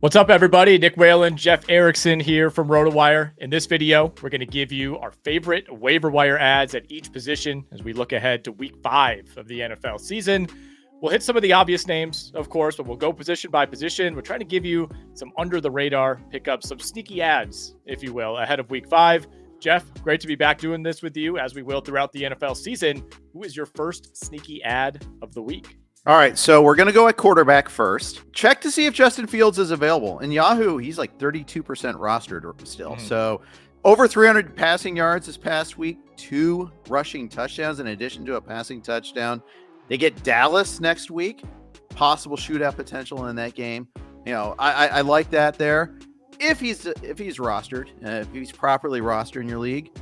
What's up, everybody? Nick Whalen, Jeff Erickson here from RotoWire. In this video, we're going to give you our favorite waiver wire ads at each position as we look ahead to week 5 of the NFL season. We'll hit some of the obvious names, of course, but we'll go position by position. We're trying to give you some under the radar, pick up some sneaky ads, if you will, ahead of week 5. Jeff, great to be back doing this with you as we will throughout the NFL season. Who is your first sneaky ad of the week? All right, so we're going to go at quarterback first. Check to see if Justin Fields is available. In Yahoo, he's like 32% rostered still. So over 300 passing yards this past week, 2 rushing touchdowns in addition to a passing touchdown. They get Dallas next week. Possible shootout potential in that game. You know, I like that there. If he's rostered, if he's properly rostered in your league,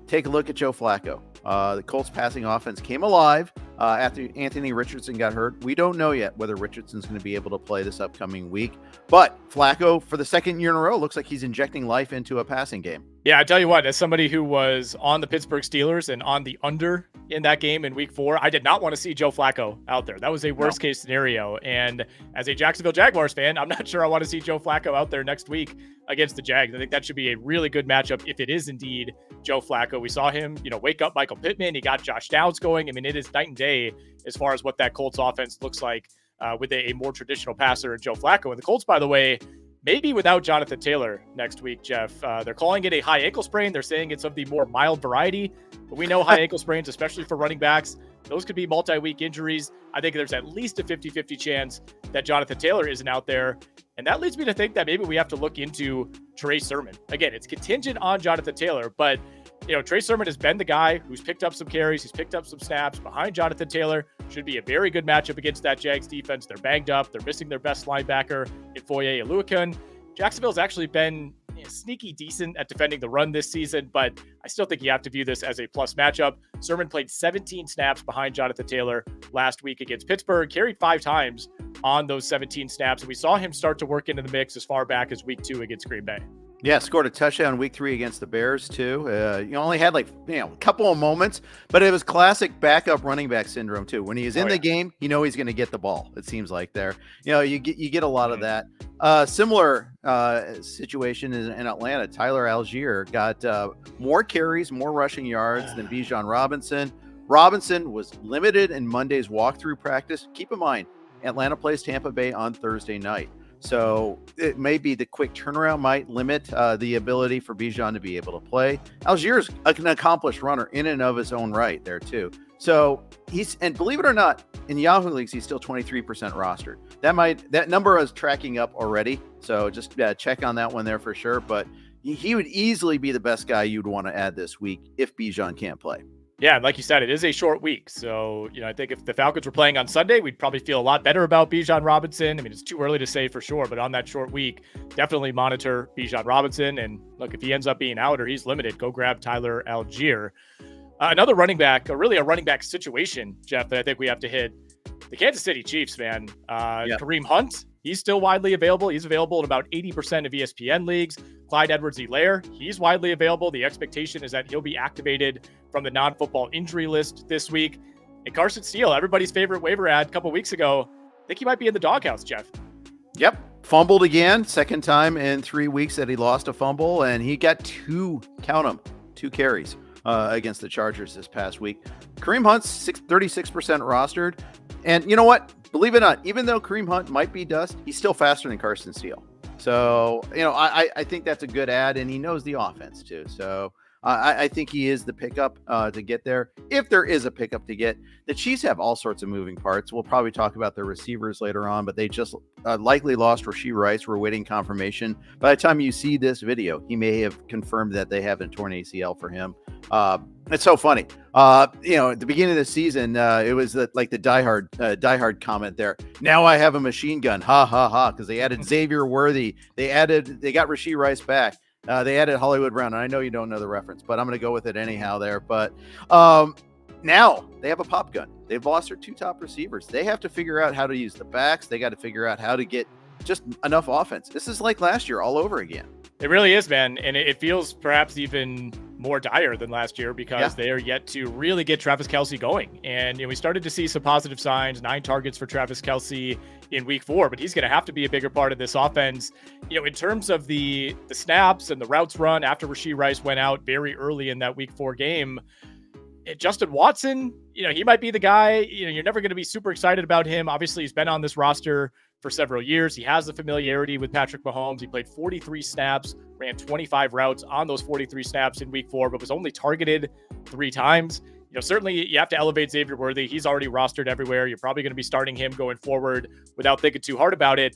take a look at Joe Flacco. The Colts passing offense came alive after Anthony Richardson got hurt. We don't know yet whether Richardson's going to be able to play this upcoming week, but Flacco, for the second year in a row, looks like he's injecting life into a passing game. Yeah, I tell you what, as somebody who was on the Pittsburgh Steelers and on the under in that game in week 4, I did not want to see Joe Flacco out there. That was a worst case scenario. And as a Jacksonville Jaguars fan, I'm not sure I want to see Joe Flacco out there next week against the Jags. I think that should be a really good matchup if it is indeed Joe Flacco. We saw him, wake up Michael Pittman. He got Josh Downs going. I mean, it is night and day as far as what that Colts offense looks like with a more traditional passer in Joe Flacco. And the Colts, by the way, maybe without Jonathan Taylor next week, Jeff. They're calling it a high ankle sprain. They're saying it's of the more mild variety. But we know high ankle sprains, especially for running backs, those could be multi-week injuries. I think there's at least a 50-50 chance that Jonathan Taylor isn't out there. And that leads me to think that maybe we have to look into Trey Sermon. Again, it's contingent on Jonathan Taylor, but Trey Sermon has been the guy who's picked up some carries. He's picked up some snaps behind Jonathan Taylor. Should be a very good matchup against that Jags defense. They're banged up. They're missing their best linebacker in Foye Oluokun. Jacksonville's actually been sneaky decent at defending the run this season, but I still think you have to view this as a plus matchup. Sermon played 17 snaps behind Jonathan Taylor last week against Pittsburgh, carried 5 times on those 17 snaps, and we saw him start to work into the mix as far back as week 2 against Green Bay. Yeah, scored a touchdown week 3 against the Bears too. Only had a couple of moments, but it was classic backup running back syndrome too. When he is in the game, he's going to get the ball. It seems like there. You get a lot of that. Similar situation is in Atlanta. Tyler Allgeier got more carries, more rushing yards than Bijan Robinson. Robinson was limited in Monday's walkthrough practice. Keep in mind, Atlanta plays Tampa Bay on Thursday night. So it may be the quick turnaround might limit the ability for Bijan to be able to play. Algier's an accomplished runner in and of his own right there too. So and believe it or not, in Yahoo leagues, he's still 23% rostered. That number is tracking up already. So just check on that one there for sure. But he would easily be the best guy you'd want to add this week if Bijan can't play. Yeah, like you said, it is a short week. So, I think if the Falcons were playing on Sunday, we'd probably feel a lot better about Bijan Robinson. I mean, it's too early to say for sure, but on that short week, definitely monitor Bijan Robinson. And look, if he ends up being out or he's limited, go grab Tyler Allgeier. Another running back, or really a running back situation, Jeff, that I think we have to hit. The Kansas City Chiefs, man. Kareem Hunt, he's still widely available. He's available in about 80% of ESPN leagues. Clyde Edwards-Helaire, he's widely available. The expectation is that he'll be activated from the non-football injury list this week. And Carson Steele, everybody's favorite waiver ad a couple weeks ago, I think he might be in the doghouse, Jeff. Yep. Fumbled again. Second time in 3 weeks that he lost a fumble, and he got 2 carries against the Chargers this past week. Kareem Hunt's 36% rostered. And you know what? Believe it or not, even though Kareem Hunt might be dust, he's still faster than Carson Steele. So, I think that's a good ad, and he knows the offense too. So I think he is the pickup to get there. If there is a pickup to get, the Chiefs have all sorts of moving parts. We'll probably talk about their receivers later on, but they just likely lost Rashee Rice. We're waiting confirmation. By the time you see this video, he may have confirmed that they haven't torn ACL for him. It's so funny. At the beginning of the season, it was the diehard comment there. Now I have a machine gun. Ha ha ha. Because they added Xavier Worthy. They got Rashee Rice back. They added Hollywood Brown. And I know you don't know the reference, but I'm going to go with it anyhow there. But now they have a pop gun. They've lost their 2 top receivers. They have to figure out how to use the backs. They got to figure out how to get just enough offense. This is like last year all over again. It really is, man. And it feels perhaps even more dire than last year because they are yet to really get Travis Kelce going. And we started to see some positive signs, 9 targets for Travis Kelce in week 4, but he's going to have to be a bigger part of this offense. In terms of the snaps and the routes run after Rashee Rice went out very early in that week 4 game, Justin Watson, he might be the guy. You're never going to be super excited about him. Obviously, he's been on this roster for several years. He has the familiarity with Patrick Mahomes. He played 43 snaps, ran 25 routes on those 43 snaps in week 4, but was only targeted 3 times. Certainly you have to elevate Xavier Worthy. He's already rostered everywhere. You're probably going to be starting him going forward without thinking too hard about it.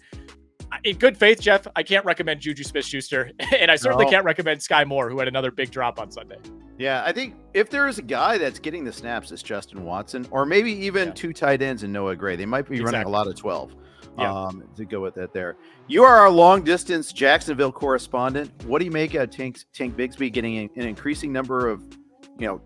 In good faith, Jeff, I can't recommend Juju Smith-Schuster, and I certainly can't recommend Sky Moore, who had another big drop on Sunday. Yeah, I think if there is a guy that's getting the snaps, it's Justin Watson, or maybe even 2 tight ends and Noah Gray. They might be running a lot of 12 to go with that there. You are our long-distance Jacksonville correspondent. What do you make of Tank Bigsby getting an increasing number of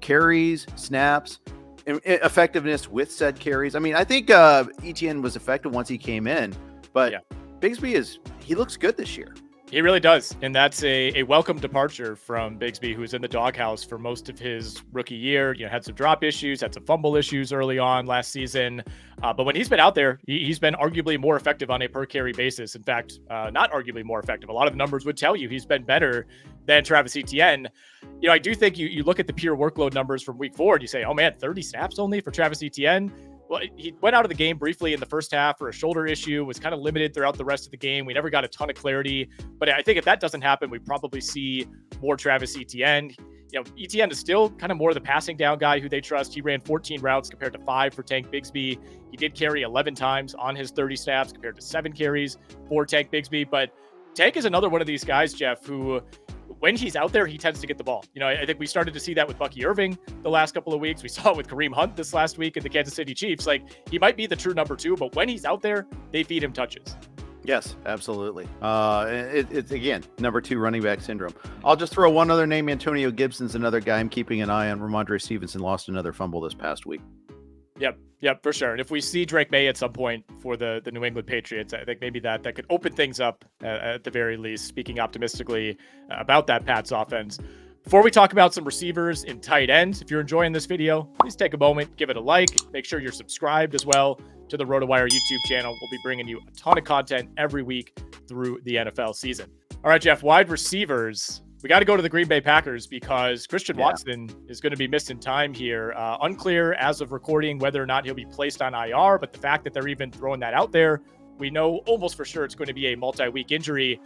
carries, snaps, effectiveness with said carries? I mean, I think Etienne was effective once he came in, but Bigsby he looks good this year. He really does. And that's a welcome departure from Bigsby, who was in the doghouse for most of his rookie year. Had some drop issues, had some fumble issues early on last season. But when he's been out there, he's been arguably more effective on a per carry basis. In fact, not arguably more effective. A lot of the numbers would tell you he's been better than Travis Etienne. I do think you look at the pure workload numbers from week 4 and you say, oh man, 30 snaps only for Travis Etienne. Well, he went out of the game briefly in the first half for a shoulder issue, was kind of limited throughout the rest of the game. We never got a ton of clarity, but I think if that doesn't happen, we probably see more Travis Etienne. Etienne is still kind of more the passing down guy who they trust. He ran 14 routes compared to 5 for Tank Bigsby. He did carry 11 times on his 30 snaps compared to 7 carries for Tank Bigsby. But Tank is another one of these guys, Jeff, who when he's out there, he tends to get the ball. I think we started to see that with Bucky Irving the last couple of weeks. We saw it with Kareem Hunt this last week in the Kansas City Chiefs. He might be the true number 2, but when he's out there, they feed him touches. Yes, absolutely. It's again, number 2 running back syndrome. I'll just throw one other name. Antonio Gibson's another guy I'm keeping an eye on. Ramondre Stevenson lost another fumble this past week. Yep, for sure. And if we see Drake May at some point for the New England Patriots, I think maybe that could open things up at the very least, speaking optimistically about that Pats offense. Before we talk about some receivers and tight ends, if you're enjoying this video, please take a moment, give it a like, make sure you're subscribed as well to the RotoWire YouTube channel. We'll be bringing you a ton of content every week through the NFL season. All right, Jeff, wide receivers. We got to go to the Green Bay Packers because Christian Watson is going to be missing time here. Unclear as of recording whether or not he'll be placed on IR, but the fact that they're even throwing that out there, we know almost for sure it's going to be a multi-week injury.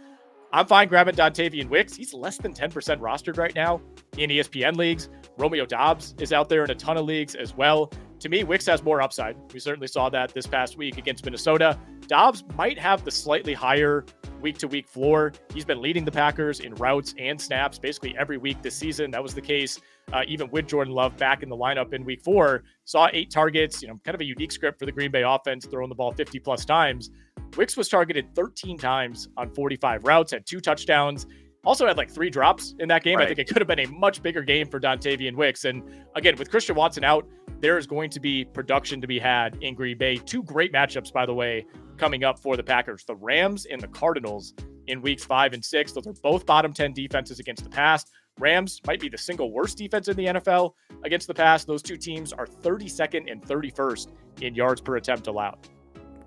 I'm fine grabbing Dontayvion Wicks. He's less than 10% rostered right now in ESPN leagues. Romeo Doubs is out there in a ton of leagues as well. To me, Wicks has more upside. We certainly saw that this past week against Minnesota. Doubs might have the slightly higher week-to-week floor. He's been leading the Packers in routes and snaps basically every week this season. That was the case even with Jordan Love back in the lineup in week 4. Saw 8 targets, kind of a unique script for the Green Bay offense, throwing the ball 50-plus times. Wicks was targeted 13 times on 45 routes, had 2 touchdowns. Also had 3 drops in that game. Right. I think it could have been a much bigger game for Dontayvion Wicks. And again, with Christian Watson out, there is going to be production to be had in Green Bay. 2 great matchups, by the way, coming up for the Packers. The Rams and the Cardinals in weeks 5 and 6. Those are both bottom 10 defenses against the pass. Rams might be the single worst defense in the NFL against the pass. Those 2 teams are 32nd and 31st in yards per attempt allowed.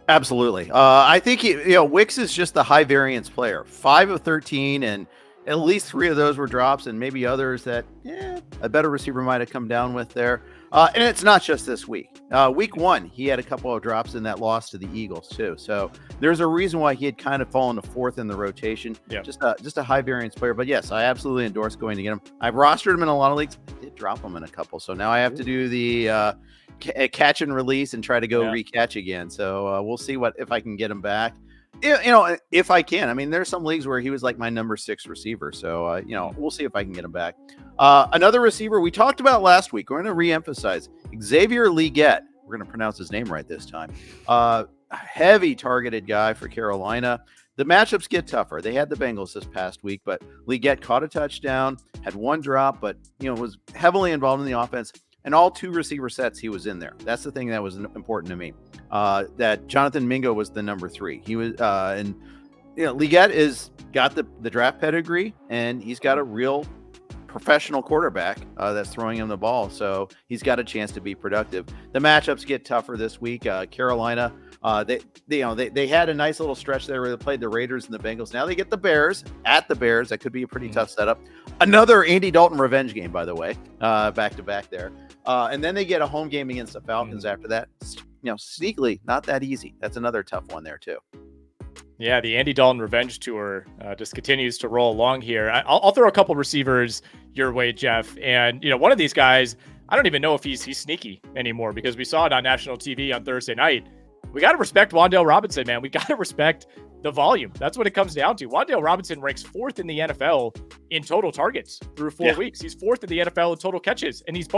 Absolutely. I think Wicks is just the high variance player. 5 of 13, and at least 3 of those were drops, and maybe others that a better receiver might have come down with there. And it's not just this week. Week 1, he had a couple of drops in that loss to the Eagles too. So there's a reason why he had kind of fallen to 4th in the rotation. Yeah. Just a high variance player. But yes, I absolutely endorse going to get him. I've rostered him in a lot of leagues. I did drop him in a couple. So now I have to do the catch and release and try to go recatch again. So we'll see if I can get him back. If I can. I mean, there's some leagues where he was like my number 6 receiver. So, we'll see if I can get him back. Another receiver we talked about last week. We're going to reemphasize Xavier Legette. We're going to pronounce his name right this time. Heavy targeted guy for Carolina. The matchups get tougher. They had the Bengals this past week, but Legette caught a touchdown, had 1 drop, but, was heavily involved in the offense. And all 2 receiver sets, he was in there. That's the thing that was important to me. That Jonathan Mingo was the number 3. He was, Legette got the draft pedigree, and he's got a real professional quarterback that's throwing him the ball, so he's got a chance to be productive. The matchups get tougher this week. Carolina, they had a nice little stretch there where they played the Raiders and the Bengals. Now they get the Bears at the Bears. That could be a pretty tough setup. Another Andy Dalton revenge game, by the way, back to back there. And then they get a home game against the Falcons after that. Sneakily, not that easy. That's another tough one there too. Yeah, the Andy Dalton revenge tour just continues to roll along here. I'll throw a couple receivers your way, Jeff. And, one of these guys, I don't even know if he's sneaky anymore because we saw it on national TV on Thursday night. We got to respect Wan'Dale Robinson, man. We got to respect the volume. That's what it comes down to. Wan'Dale Robinson ranks 4th in the NFL in total targets through 4 weeks. He's 4th in the NFL in total catches. And he's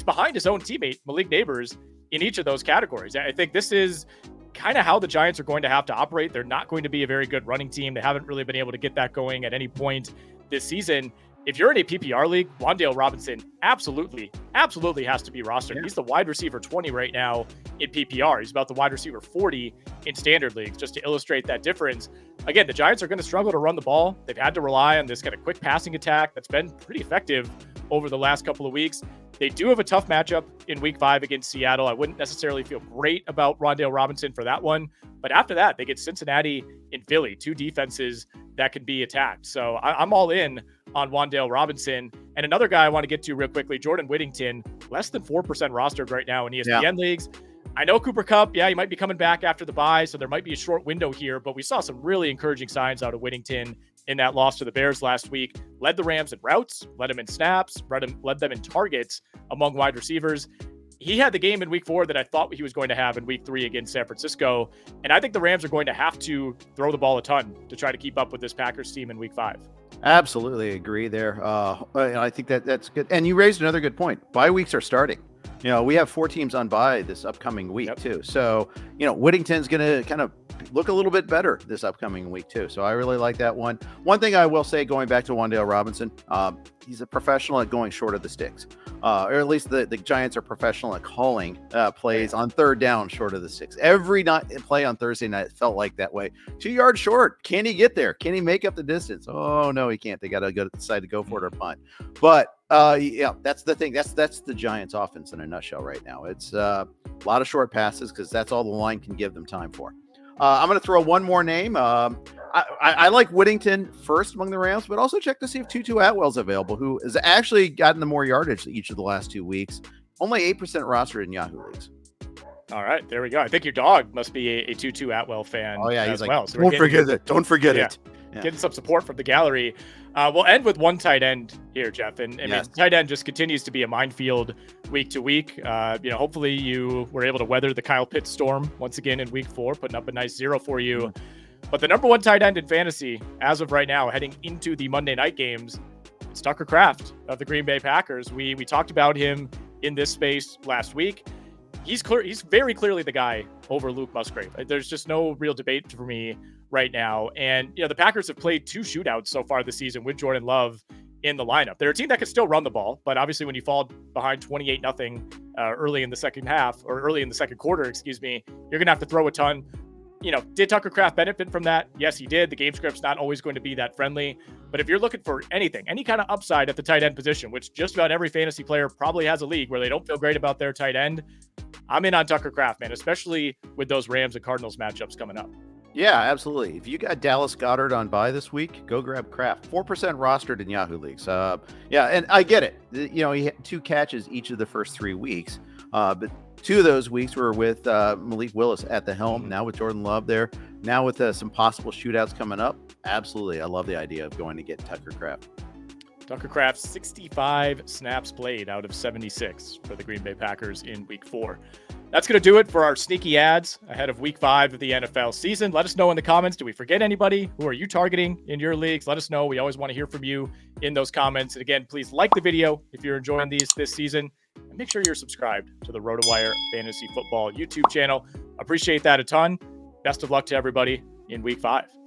behind his own teammate, Malik Neighbors, in each of those categories. I think this is kind of how the Giants are going to have to operate. They're not going to be a very good running team. They haven't really been able to get that going at any point this season. If you're in a PPR league, Wan'Dale Robinson absolutely has to be rostered. Yeah. He's the wide receiver 20 right now in PPR. He's about the wide receiver 40 in standard leagues, just to illustrate that difference. Again, the Giants are going to struggle to run the ball. They've had to rely on this kind of quick passing attack that's been pretty effective over the last couple of weeks. They do have a tough matchup in week 5 against Seattle. I wouldn't necessarily feel great about Wan'Dale Robinson for that one. But after that, they get Cincinnati and Philly, 2 defenses that can be attacked. So I'm all in on Wan'Dale Robinson. And another guy I want to get to real quickly, Jordan Whittington, less than 4% rostered right now in ESPN leagues. I know Cooper Kupp, he might be coming back after the bye, so there might be a short window here, but we saw some really encouraging signs out of Whittington in that loss to the Bears last week. Led the Rams in routes, led them in snaps, led them in targets among wide receivers. He had the game in week 4 that I thought he was going to have in week 3 against San Francisco, and I think the Rams are going to have to throw the ball a ton to try to keep up with this Packers team in week 5. Absolutely agree there. I think that's good. And you raised another good point. Bye weeks are starting. We have 4 teams on bye this upcoming week too. So, Whittington's going to kind of look a little bit better this upcoming week too. So I really like that one. One thing I will say, going back to Wan'Dale Robinson, he's a professional at going short of the sticks. Or at least the Giants are professional at calling plays on 3rd down short of the sticks. Every play on Thursday night felt like that way. 2 yards short. Can he get there? Can he make up the distance? Oh, no, he can't. They got to decide to go for it or punt. But that's the thing. That's the Giants offense in a nutshell right now. It's a lot of short passes because that's all the line can give them time for. I'm going to throw one more name. I like Whittington first among the Rams, but also check to see if Tutu Atwell's available, who has actually gotten the more yardage each of the last 2 weeks. Only 8% rostered in Yahoo leagues. All right, there we go. I think your dog must be a Tutu Atwell fan. Oh yeah, he's as well. So don't forget it. Don't forget it. Yeah. Getting some support from the gallery. We'll end with one tight end here, Jeff. And yes. Tight end just continues to be a minefield week to week. Hopefully you were able to weather the Kyle Pitts storm once again in week 4, putting up a nice 0 for you. But the number 1 tight end in fantasy as of right now, heading into the Monday night games, it's Tucker Kraft of the Green Bay Packers. We talked about him in this space last week. He's very clearly the guy over Luke Musgrave. There's just no real debate for me right now. And, the Packers have played 2 shootouts so far this season with Jordan Love in the lineup. They're a team that can still run the ball, but obviously when you fall behind 28-0 early in the second half, or early in the second quarter, you're going to have to throw a ton. Did Tucker Kraft benefit from that? Yes, he did. The game script's not always going to be that friendly. But if you're looking for anything, any kind of upside at the tight end position, which just about every fantasy player probably has a league where they don't feel great about their tight end, I'm in on Tucker Kraft, man, especially with those Rams and Cardinals matchups coming up. Yeah, absolutely. If you got Dallas Goedert on bye this week, go grab Kraft. 4% rostered in Yahoo leagues. And I get it. He had 2 catches each of the first 3 weeks. But 2 of those weeks were with Malik Willis at the helm. Now with Jordan Love there. Now with some possible shootouts coming up. Absolutely. I love the idea of going to get Tucker Kraft. Tucker Kraft, 65 snaps played out of 76 for the Green Bay Packers in week 4. That's going to do it for our sneaky ads ahead of week 5 of the NFL season. Let us know in the comments. Do we forget anybody? Who are you targeting in your leagues? Let us know. We always want to hear from you in those comments. And again, please like the video if you're enjoying these this season. And make sure you're subscribed to the RotoWire Fantasy Football YouTube channel. Appreciate that a ton. Best of luck to everybody in week 5.